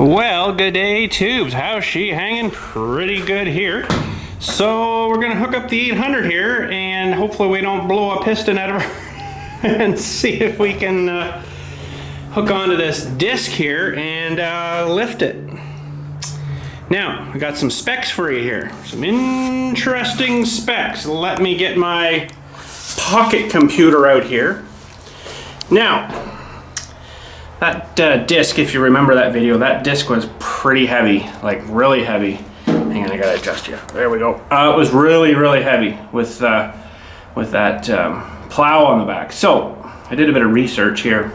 Well, good day, tubes. How's she hanging? Pretty good here. So we're gonna hook up the 800 here, and hopefully we don't blow a piston out of her, and see if we can hook onto this disc here and lift it. Now, I got some specs for you here. Some interesting specs. Let me get my pocket computer out here. Now, that disc, if you remember that video, that disc was pretty heavy, like really heavy. Hang on, I gotta adjust you. There we go. It was really, really heavy with that plow on the back. So I did a bit of research here,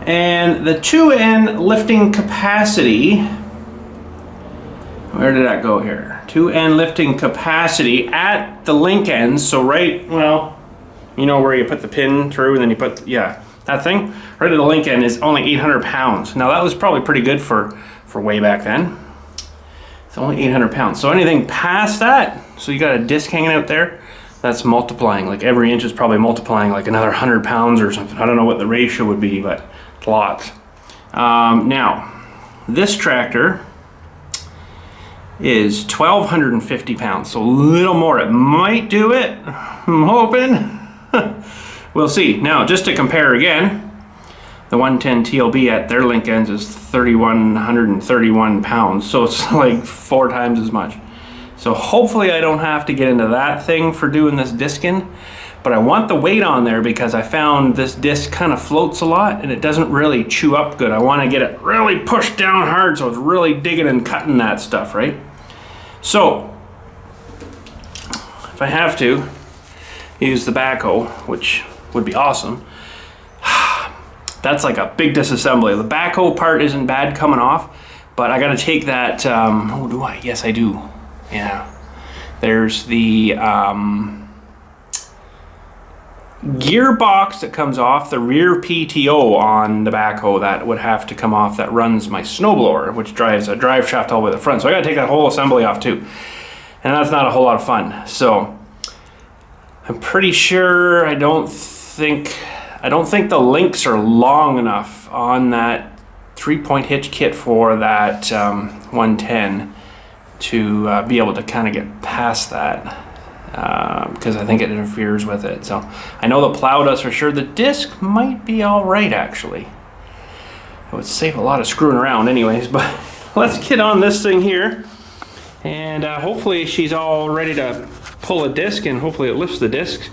and the 2N lifting capacity. Where did that go here? 2N lifting capacity at the link ends. So right, well, you know where you put the pin through, and then you put, yeah, that thing right at the link end is only 800 pounds. Now that was probably pretty good for way back then. It's only 800 pounds. So anything past that, so you got a disc hanging out there, that's multiplying. Like every inch is probably multiplying like another 100 pounds or something. I don't know what the ratio would be, but it's lots. Now, this tractor is 1,250 pounds, so a little more. It might do it, I'm hoping. We'll see. Now, just to compare again, the 110 TLB at their link ends is 3,131 pounds, so it's like 4 times as much. So hopefully I don't have to get into that thing for doing this discing, but I want the weight on there because I found this disc kind of floats a lot and it doesn't really chew up good. I want to get it really pushed down hard so it's really digging and cutting that stuff, right? So, if I have to use the backhoe, which would be awesome, that's like a big disassembly. The backhoe part isn't bad coming off, but I gotta take that, oh, do I? Yes, I do. Yeah. There's the gearbox that comes off the rear PTO on the backhoe that would have to come off, that runs my snowblower, which drives a drive shaft all the way to the front. So I gotta take that whole assembly off too. And that's not a whole lot of fun. So I'm pretty sure I don't think the links are long enough on that 3-point hitch kit for that 110 to be able to kind of get past that, because I think it interferes with it. So I know the plow does for sure. The disc might be all right, actually. It would save a lot of screwing around anyways, but let's get on this thing here, and hopefully she's all ready to pull a disc, and hopefully it lifts the disc.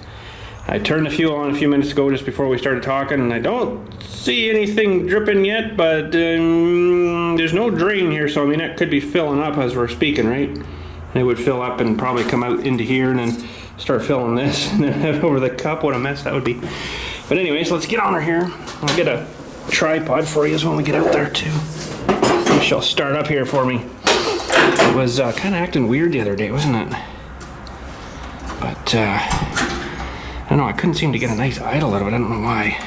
I turned the fuel on a few minutes ago just before we started talking, and I don't see anything dripping yet, but there's no drain here, so I mean it could be filling up as we're speaking, right? It would fill up and probably come out into here and then start filling this and then head over the cup. What a mess that would be. But anyways, let's get on her here. I'll get a tripod for you when we get out there too. So she'll start up here for me. It was kind of acting weird the other day, wasn't it? But I don't know, I couldn't seem to get a nice idle out of it. I don't know why.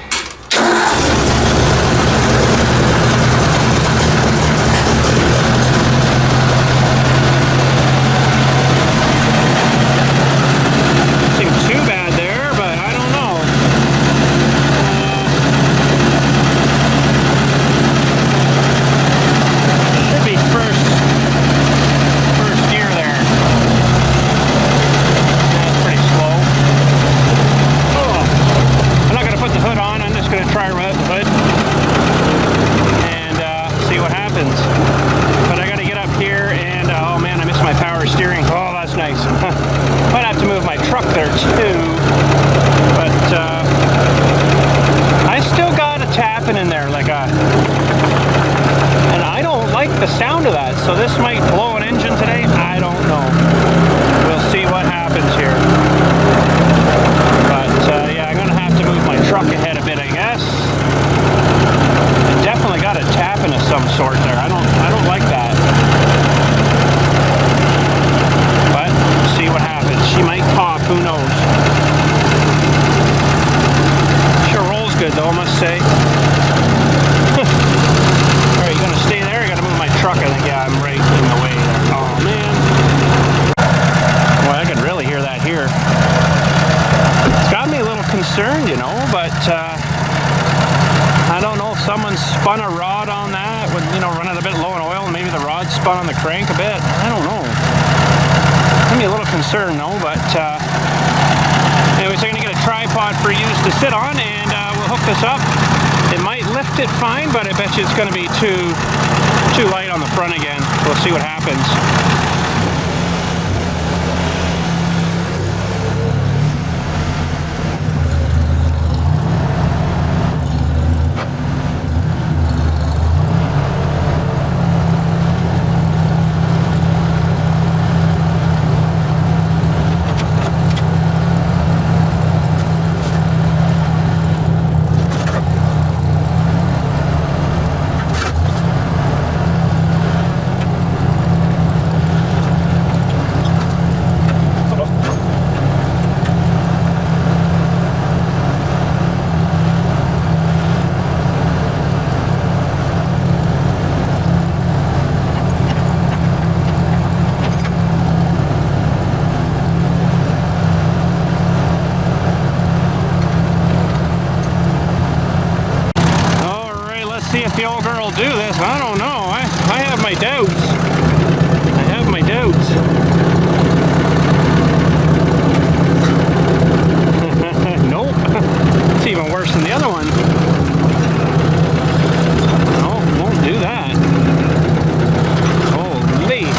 Might have to move my truck there too, but I still got a tapping in there, like and I don't like the sound of that, so this might blow an engine today. I don't know. We'll see what happens here. But yeah, I'm gonna have to move my truck ahead a bit, I guess. It definitely got a tapping of some sort there. I don't like that. See what happens. She might pop, who knows. Sure rolls good though, I must say. Alright, you gonna stay there? I gotta move my truck, I think. Yeah, I'm right in the way there. Oh man. with, you know, running a bit low on oil, and maybe the rod spun on the crank a bit. I don't know. I'm a little concerned though, but anyways, I'm gonna get a tripod for use to sit on, and we'll hook this up. It might lift it fine, but I bet you it's gonna be too light on the front again. We'll see what happens. See if the old girl will do this. I don't know. I have my doubts. I have my doubts. Nope. It's even worse than the other one. No, won't do that. Holy.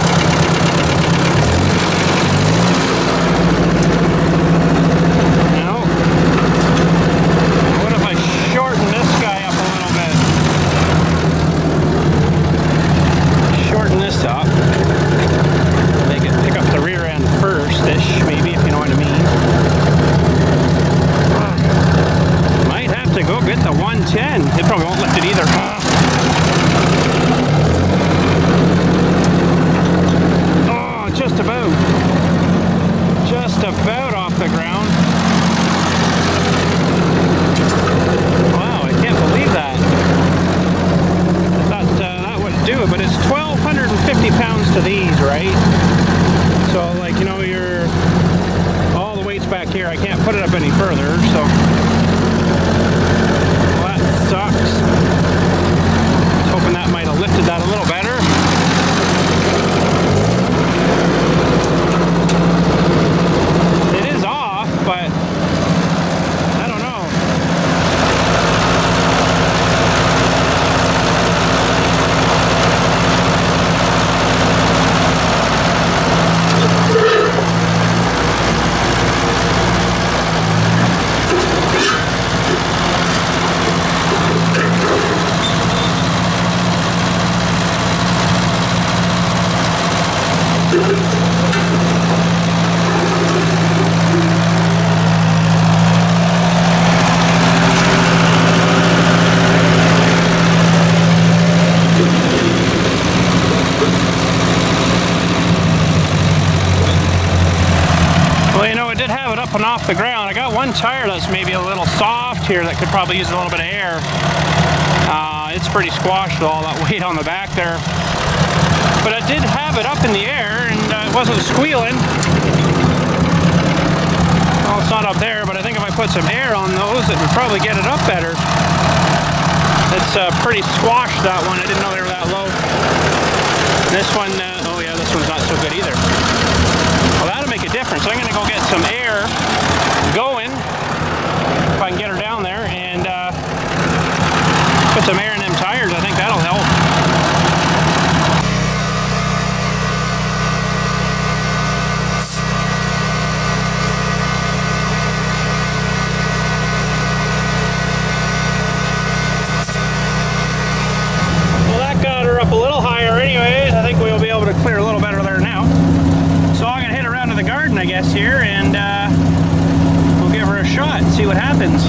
No. What if I shorten this guy up a little bit? Shorten this up, make it pick up the rear end first-ish, maybe, if you know what I mean. Might have to go get the 110. It probably won't lift it either. Oh, just about off the ground. Wow, I can't believe that. I thought that would do it, but it's 1,250 pounds to these, right? So, like, you know, you're all the weight's back here. I can't put it up any further, so well, that sucks. I was hoping that might have lifted that a little better. It is off, but I don't know. Well, you know, I did have it up and off the ground. I got one tire that's maybe a little soft here that could probably use a little bit of air. It's pretty squashed with all that weight on the back there. But I did have it up in the air, and it wasn't squealing. Well, it's not up there, but I think if I put some air on those, it would probably get it up better. It's pretty squashed, that one. I didn't know they were that low. This one, oh yeah, this one's not so good either. Well, that'll make a difference. I'm gonna go get some air going, if I can get her down there, and put some air in them tires. I think that'll help. Well, that got her up a little higher anyways. I think we'll be able to clear a little better there now. So I'm gonna head around to the garden, I guess, here, and we'll give her a shot and see what happens.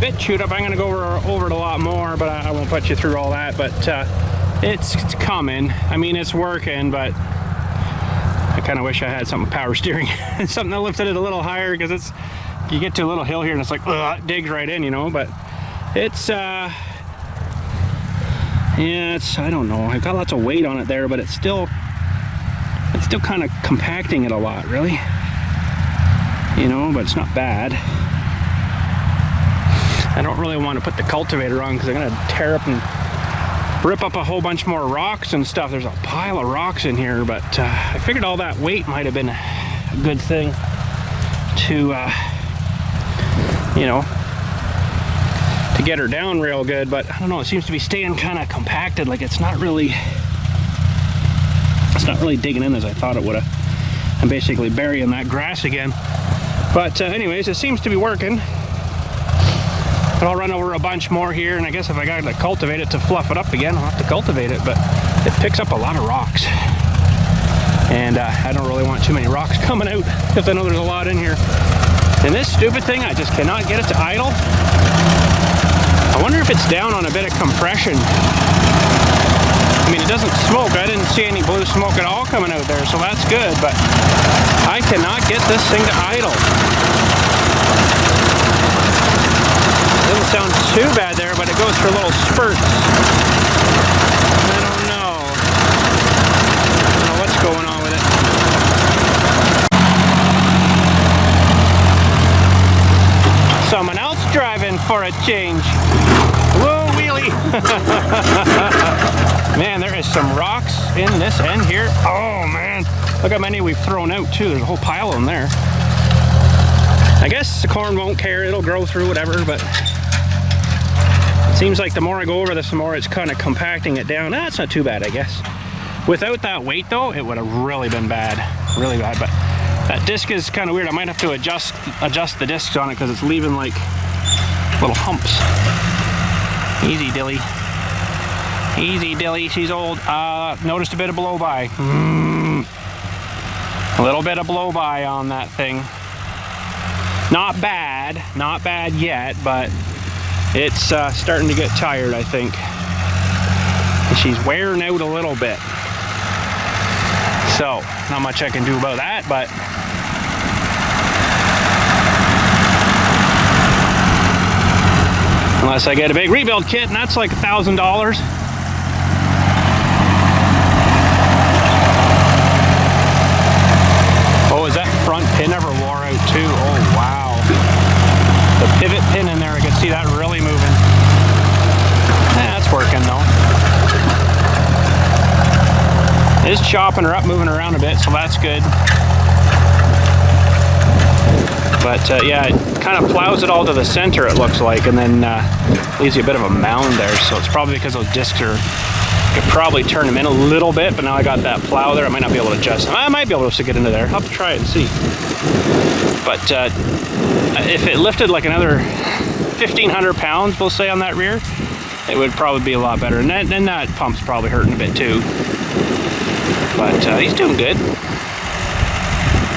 bit chewed up. I'm gonna go over it a lot more, but I won't put you through all that. But it's coming. I mean, it's working, but I kind of wish I had something with power steering, something that lifted it a little higher, because it's, you get to a little hill here and it's like, it digs right in, you know. But it's yeah, it's, I don't know, I've got lots of weight on it there, but it's still kind of compacting it a lot, really, you know. But it's not bad. I don't really want to put the cultivator on because I'm gonna tear up and rip up a whole bunch more rocks and stuff. There's a pile of rocks in here, but I figured all that weight might have been a good thing to you know, to get her down real good. But I don't know, it seems to be staying kind of compacted, like it's not really digging in as I thought it would have. I'm basically burying that grass again. But anyways, it seems to be working. But I'll run over a bunch more here, and I guess if I got to cultivate it to fluff it up again, I'll have to cultivate it. But it picks up a lot of rocks, and I don't really want too many rocks coming out, because I know there's a lot in here. And this stupid thing, I just cannot get it to idle. I wonder if it's down on a bit of compression. I mean, it doesn't smoke. I didn't see any blue smoke at all coming out there, so that's good. But I cannot get this thing to idle. Doesn't sound too bad there, but it goes for little spurts. I don't know what's going on with it. Someone else driving for a change. Whoa, wheelie. Man, there is some rocks in this end here. Oh man, look how many we've thrown out too. There's a whole pile of them there. I guess the corn won't care, it'll grow through whatever, but it seems like the more I go over this, the more it's kind of compacting it down. It's not too bad, I guess. Without that weight though, it would have really been bad, really bad. But that disc is kind of weird. I might have to adjust the discs on it, because it's leaving like little humps. Easy, Dilly. Easy, Dilly, she's old. Noticed a bit of blow by. A little bit of blow by on that thing. Not bad yet, but it's starting to get tired, I think. And she's wearing out a little bit. So, not much I can do about that, but unless I get a big rebuild kit, and that's like $1,000. Oh, is that front pin ever wore out too? Oh, wow. The pivot pin in there, I can see that really moving. That's working though. It is chopping her up, moving around a bit, so that's good. But yeah, it kind of plows it all to the center, it looks like, and then leaves you a bit of a mound there. So it's probably because those discs are, I could probably turn them in a little bit, but now I got that plow there, I might not be able to adjust them. I might be able to stick it into there. I'll have to try it and see. But if it lifted like another 1,500 pounds, we'll say, on that rear, it would probably be a lot better. And then that pump's probably hurting a bit too. But he's doing good.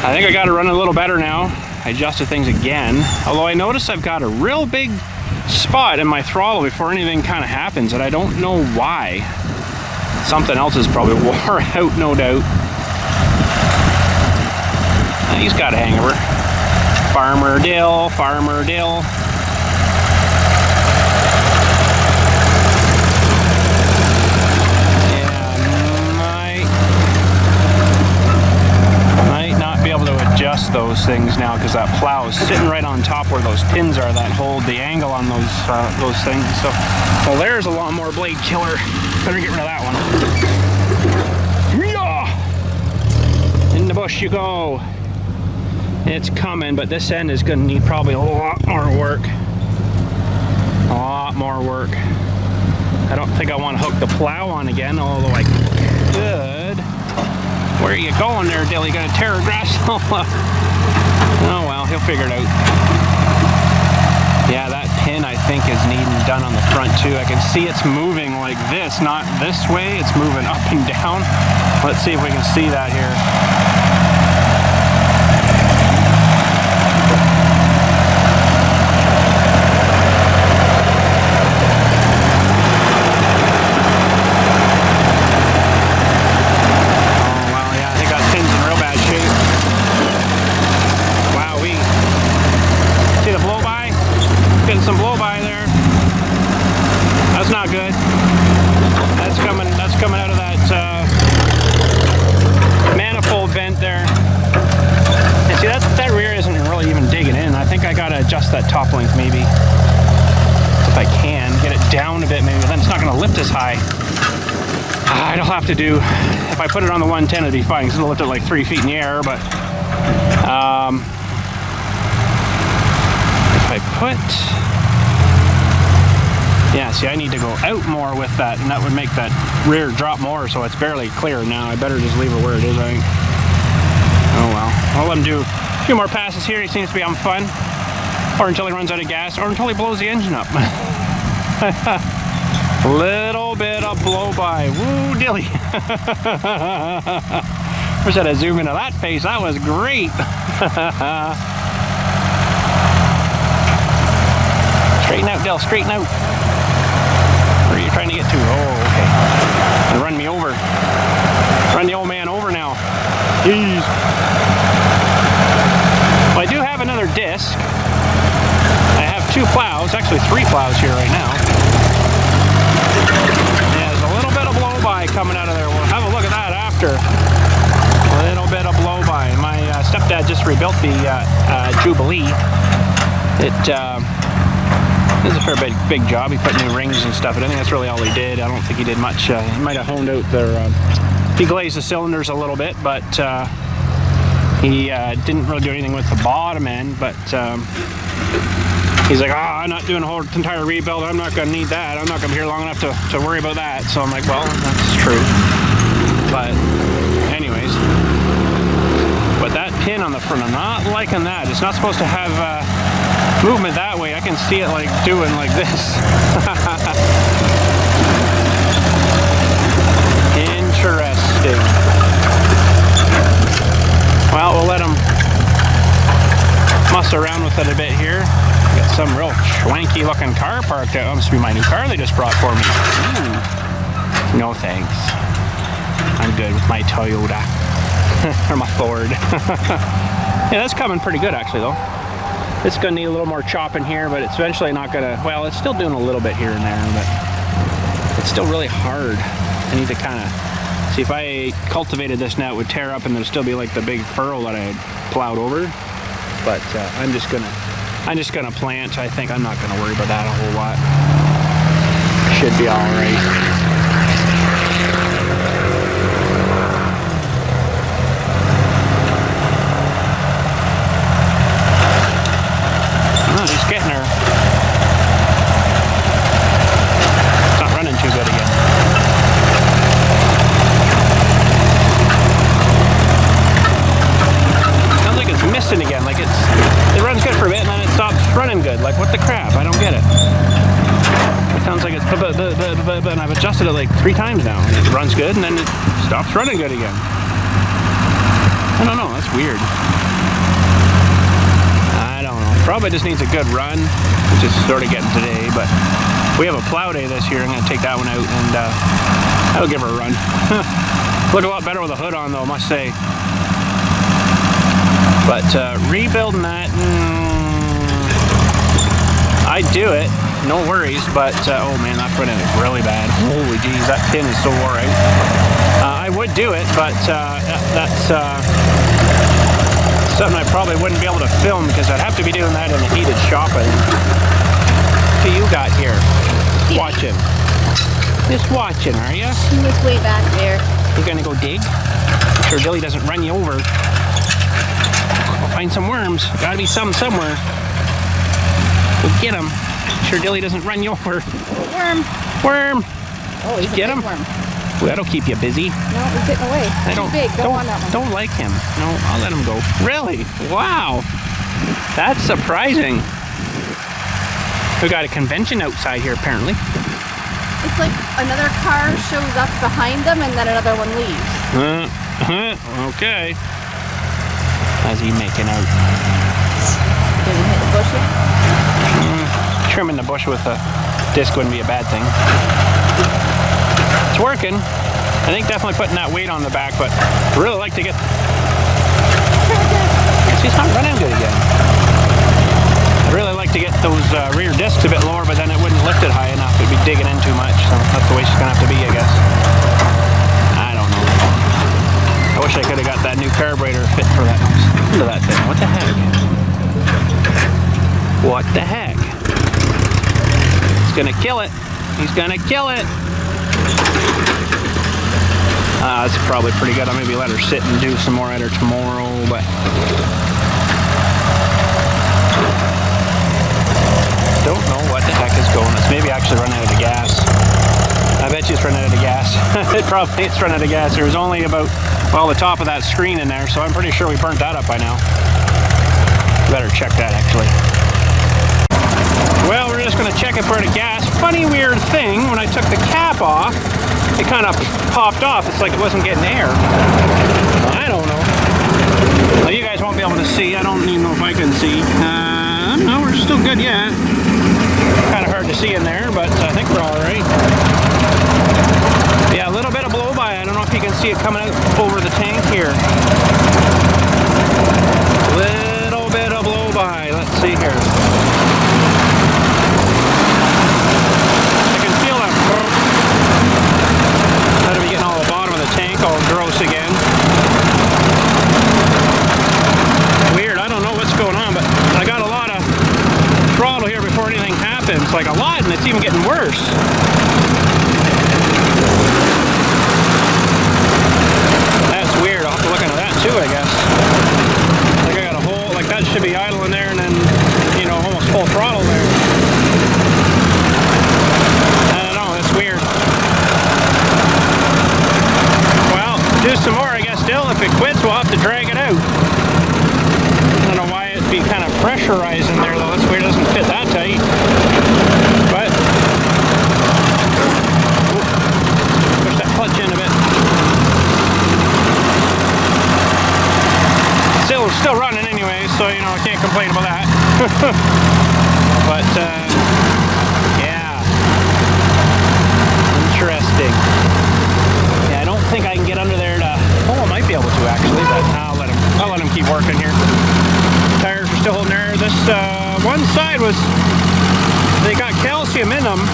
I think I got it running a little better now. I adjusted things again. Although I noticed I've got a real big spot in my throttle before anything kind of happens, and I don't know why. Something else is probably wore out, no doubt. He's got a hang of her. Farmer Dill, Farmer Dill. Adjust those things now, because that plow is sitting right on top where those pins are that hold the angle on those things. So, well, there's a lot more blade killer. Better get rid of that one. In the bush you go. It's coming, but this end is going to need probably a lot more work. A lot more work. I don't think I want to hook the plow on again, although I could. Where are you going there, Dilly? You gonna tear her grass all up? Oh well, he'll figure it out. Yeah, that pin I think is needing done on the front too. I can see it's moving like this, not this way. It's moving up and down. Let's see if we can see that here. adjust that top length maybe. If I can, get it down a bit maybe, but then it's not gonna lift as high. I'll have to do, if I put it on the 110 it'd be fine, because it'll lift it like 3 feet in the air, but if I put, yeah, see, I need to go out more with that, and that would make that rear drop more, so it's barely clear now. I better just leave it where it is, I think. Oh well. I'll let him do a few more passes here. He seems to be having fun. Or until he runs out of gas, or until he blows the engine up. Little bit of blow-by. Woo, dilly. Wish I'd have zoomed into that face. That was great. Straighten out, Dill. Straighten out. Where are you trying to get to? Oh, okay. And run me over. Run the old man over now. Jeez. Well, I do have another disc. I have 2 plows, actually 3 plows here right now. Yeah, there's a little bit of blow-by coming out of there. We'll have a look at that after. A little bit of blow-by. My stepdad just rebuilt the Jubilee. It is a fair big job. He put new rings and stuff, but I think that's really all he did. I don't think he did much. He might have honed out their... he glazed the cylinders a little bit, but he didn't really do anything with the bottom end, but he's like, I'm not doing a whole entire rebuild. I'm not going to need that. I'm not going to be here long enough to worry about that. So I'm like, well, that's true. But anyways, but that pin on the front, I'm not liking that. It's not supposed to have movement that way. I can see it like doing like this. Interesting. Well, we'll let him muss around with it a bit here. Got some real schwanky looking car parked out. That must be my new car they just brought for me. Ooh. No thanks. I'm good with my Toyota. Or my Ford. Yeah, that's coming pretty good actually though. It's gonna need a little more chopping here, but it's eventually not gonna, well, it's still doing a little bit here and there, but it's still really hard. I need to kind of, see if I cultivated this now, it would tear up and there'd still be like the big furrow that I had plowed over. But I'm just gonna plant. I think I'm not gonna worry about that a whole lot. Should be all right. Oh, he's getting her. It's not running too good again. Sounds like it's missing again. Like it runs good for a bit and then it stops running good. Like what the crap? I don't get it. It sounds like it's and I've adjusted it like 3 times now. And it runs good and then it stops running good again. I don't know. That's weird. Probably just needs a good run, which is sort of getting today, but we have a plow day this year. I'm going to take that one out and that'll give her a run. Look a lot better with a hood on though, I must say. But rebuilding that, I'd do it, no worries, but oh man, that front end is really bad. Holy geez, that pin is so wore out. I would do it, but that's something I probably wouldn't be able to film because I'd have to be doing that in a heated shop. What do you got here? Yeah. Watching. Just watching, are you? He was way back there. You're gonna go dig? Sure Dilly doesn't run you over. Go find some worms. Gotta be some somewhere. Go get him. Sure Dilly doesn't run you over. Worm. Worm. Oh, he's a get big him. worm. Well, that'll keep you busy. No, he's getting away. Too big. Don't want that one. Don't like him. No, I'll let him go. Really? Wow. That's surprising. We got a convention outside here, apparently. It's like another car shows up behind them and then another one leaves. Okay. How's he making out? Did he hit the bush yet? Trimming the bush with a disc wouldn't be a bad thing. It's working. I think definitely putting that weight on the back, but I really like to get... She's not running good again. I'd really like to get those rear discs a bit lower, but then it wouldn't lift it high enough. It'd be digging in too much, so that's the way she's gonna have to be, I guess. I don't know. I wish I could have got that new carburetor fit for that. Listen to that thing. What the heck? What the heck? He's gonna kill it. He's gonna kill it. That's probably pretty good. I'll maybe let her sit and do some more at her tomorrow, but don't know what the heck is going on. It's maybe actually running out of gas. I bet you it's running out of gas. It probably is running out of gas. There was only about, well, the top of that screen in there, so I'm pretty sure we burnt that up by now. Better check that actually. Well, we're just going to check it for the gas. Funny weird thing, when I took the cap off, it kind of popped off. It's like it wasn't getting air. I don't know. Well, you guys won't be able to see. I don't even know if I can see. No, we're still good yet. Kind of hard to see in there, but I think we're all right. Yeah, a little bit of blow by. I don't know if you can see it coming out over the tank here. Little bit of blow by. Let's see here. I can feel that. That'll be getting all the bottom of the tank all gross again. Weird. I don't know what's going on, but I got a lot of throttle here before anything happens. Like a lot, and it's even getting worse. That's weird. I'll have to look into that too, I guess. Like I got a whole, like that should be idle in there, and then, you know, almost full throttle there. I don't know, that's weird. Well, do some more, I guess, still. If it quits, we'll have to drag it out. I don't know why it'd be kind of pressurized in there, though. That's weird. It doesn't fit that tight. But push that clutch in a bit. Still running anyway, so you know I can't complain about that. But yeah, interesting. Yeah, I don't think I can get under there to. Oh, I might be able to actually, but I'll let him keep working here. Tires are still holding there. This one side was, they got calcium in them.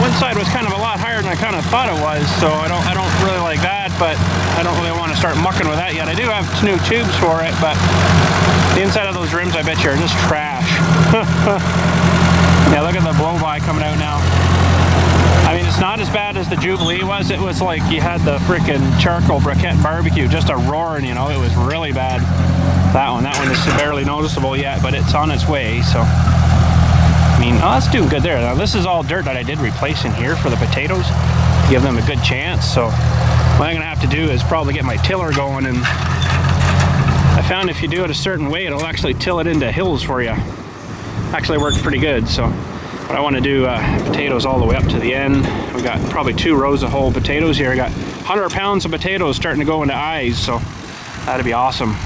One side was kind of a lot higher than I kind of thought it was, so I don't really like that, but I don't really want to start mucking with that yet. I do have new tubes for it, but the inside of those rims, I bet you, are just trash. Yeah, look at the blow-by coming out now. I mean, it's not as bad as the Jubilee was. It was like you had the freaking charcoal briquette barbecue, just a roaring, you know. It was really bad. That one is barely noticeable yet, but it's on its way, so. I mean, oh, that's doing good there. Now, this is all dirt that I did replace in here for the potatoes, give them a good chance. So what I'm gonna have to do is probably get my tiller going, and I found if you do it a certain way, it'll actually till it into hills for you. Actually works pretty good. So what I want to do, potatoes all the way up to the end. We got probably 2 rows of whole potatoes here. I got 100 pounds of potatoes starting to go into eyes, so that'd be awesome.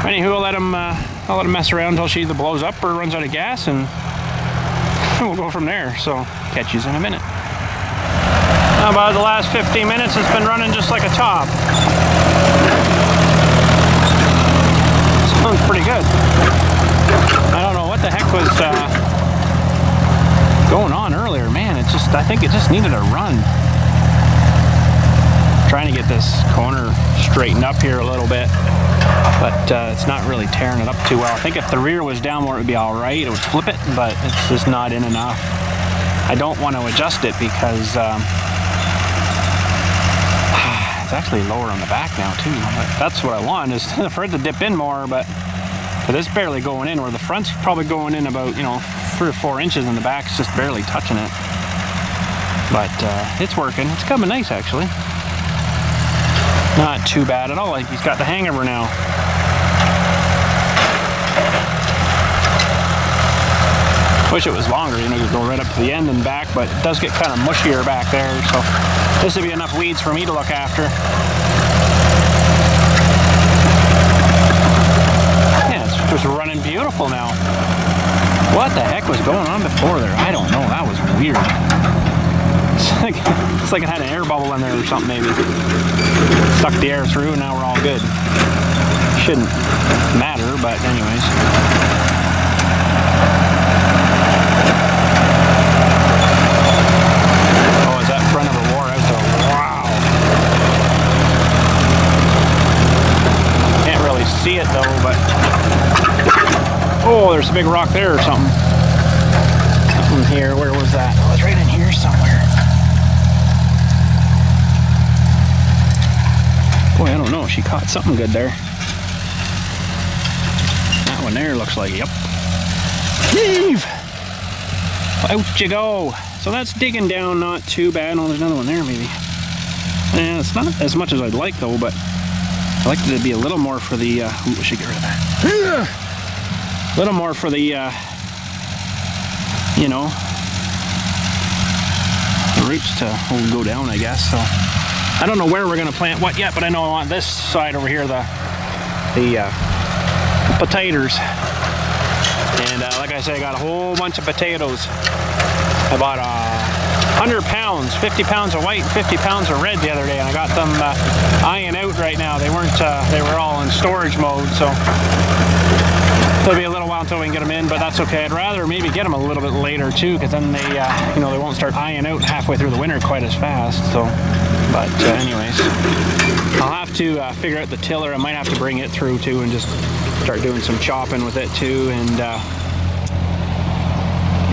Anywho, I'll let them mess around until she either blows up or runs out of gas, and we'll go from there. So catch you in a minute. About the last 15 minutes, it's been running just like a top. Sounds pretty good. I don't know what the heck was going on earlier, man. It just, I think it just needed a run. Trying to get this corner straightened up here a little bit, but it's not really tearing it up too well. I think if the rear was down more, it would be all right. It would flip it, but it's just not in enough. I don't want to adjust it because it's actually lower on the back now too. But that's what I want, is for it to dip in more, but it's barely going in, where the front's probably going in about, you know, 3 or 4 inches, and the back's just barely touching it. But it's working. It's coming nice, actually. Not too bad at all. Like, he's got the hang of her now. Wish it was longer, you know, you go right up to the end and back, but it does get kind of mushier back there, so this would be enough weeds for me to look after. Yeah, it's just running beautiful now. What the heck was going on before there? I don't know. That was weird. It's like it had an air bubble in there or something, maybe. Sucked the air through, and now we're all good. Shouldn't matter, but anyways. Oh, is that front of her wore out though? Wow. Can't really see it though, but Oh, there's a big rock there or something. Something here. Where was that? Oh, it's right in here somewhere. Boy, I don't know. She caught something good there. That one there looks like, yep. Heave! Out you go. So that's digging down, not too bad. Oh, there's another one there maybe. Yeah, it's not as much as I'd like though, but I'd like it to be a little more for the, ooh, we should get rid of that. A little more for the, you know, the roots to go down, I guess. So I don't know where we're gonna plant what yet, but I know I want this side over here, the potatoes. And like I said, I got a whole bunch of potatoes. I bought 100 pounds, 50 pounds of white, 50 pounds of red the other day, and I got them eyeing out right now. They weren't, they were all in storage mode, so it'll be a little while until we can get them in, but that's okay. I'd rather maybe get them a little bit later too, because then they, you know, they won't start eyeing out halfway through the winter quite as fast. So, but anyways, I'll have to figure out the tiller. I might have to bring it through too and just start doing some chopping with it too, and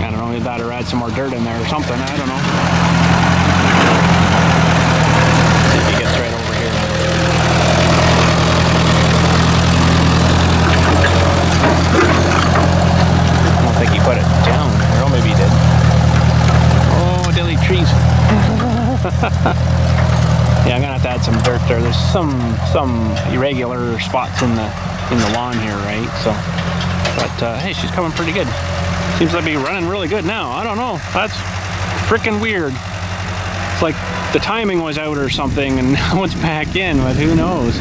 I don't know, that or add some more dirt in there or something. I don't know. See if he gets right over here. I don't think he put it down there. Oh, maybe he did. Oh, dilly trees. Yeah, I'm gonna have to add some dirt there. There's some irregular spots in the lawn here, right? So, but hey, she's coming pretty good. Seems to be running really good now. I don't know. That's freaking weird. It's like the timing was out or something and now it's back in, but who knows?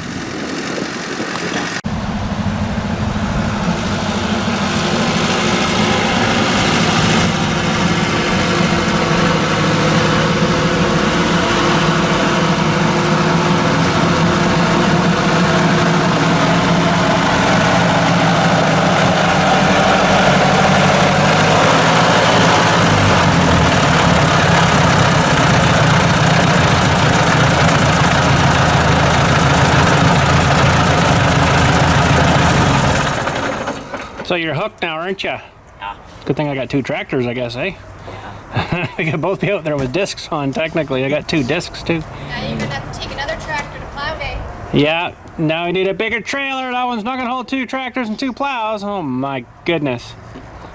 So you're hooked now, aren't you? Yeah. Good thing I got two tractors, I guess, eh? Yeah. We could both be out there with discs on, technically. I got two discs, too. Now you're gonna have to take another tractor to plow day. Yeah, now we need a bigger trailer. That one's not gonna hold two tractors and two plows. Oh my goodness.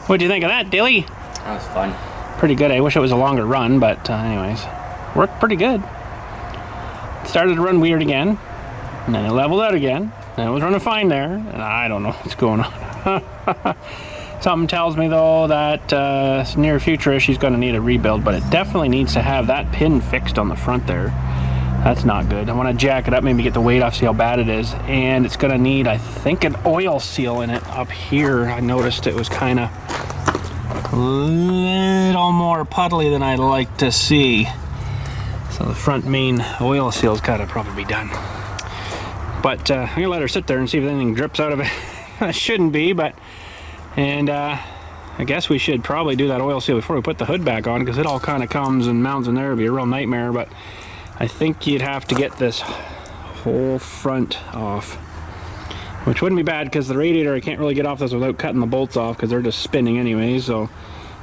What'd you think of that, Dilly? That was fun. Pretty good. I wish it was a longer run, but anyways, worked pretty good. It started to run weird again, and then it leveled out again, and it was running fine there, and I don't know what's going on. Something tells me though that near future she's going to need a rebuild, but it definitely needs to have that pin fixed on the front there. That's not good. I want to jack it up, maybe get the weight off, see how bad it is, and it's going to need, I think, an oil seal in it up here. I noticed it was kind of a little more puddly than I'd like to see, so the front main oil seal's got to probably be done. But I'm gonna let her sit there and see if anything drips out of it. It shouldn't be, but, and I guess we should probably do that oil seal before we put the hood back on, because it all kind of comes and mounts in there. It'd be a real nightmare. But I think you'd have to get this whole front off, which wouldn't be bad, because the radiator, I can't really get off this without cutting the bolts off, because they're just spinning anyway. So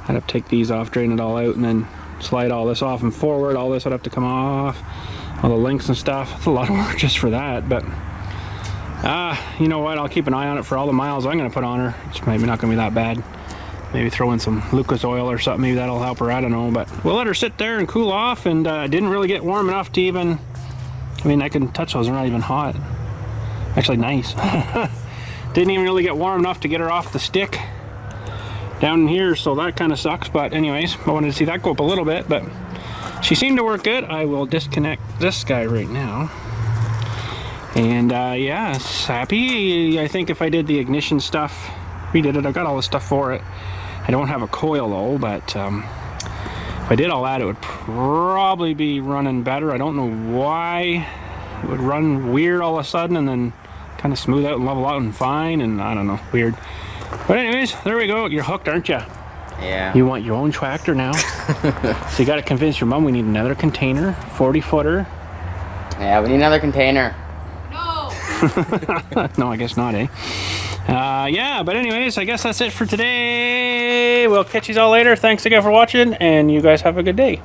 I'd have to take these off, drain it all out, and then slide all this off and forward. All this would have to come off, all the links and stuff. It's a lot of work just for that, but you know what, I'll keep an eye on it for all the miles I'm going to put on her. It's maybe not going to be that bad. Maybe throw in some Lucas oil or something, maybe that'll help her, I don't know. But we'll let her sit there and cool off, and didn't really get warm enough to even, I mean, I can touch those, they're not even hot. Actually, nice. Didn't even really get warm enough to get her off the stick down in here, so that kind of sucks. But anyways, I wanted to see that go up a little bit, but she seemed to work good. I will disconnect this guy right now. And yeah, happy. I think if I did the ignition stuff, redid it, I got all the stuff for it. I don't have a coil though, but if I did all that, it would probably be running better. I don't know why it would run weird all of a sudden and then kind of smooth out and level out and fine, and I don't know, weird. But anyways, there we go. You're hooked, aren't you? Yeah. You want your own tractor now? So you got to convince your mom we need another container, 40-footer. Yeah, we need another container. No. No, I guess not, eh? Yeah, but anyways, I guess that's it for today. We'll catch you all later. Thanks again for watching, and you guys have a good day.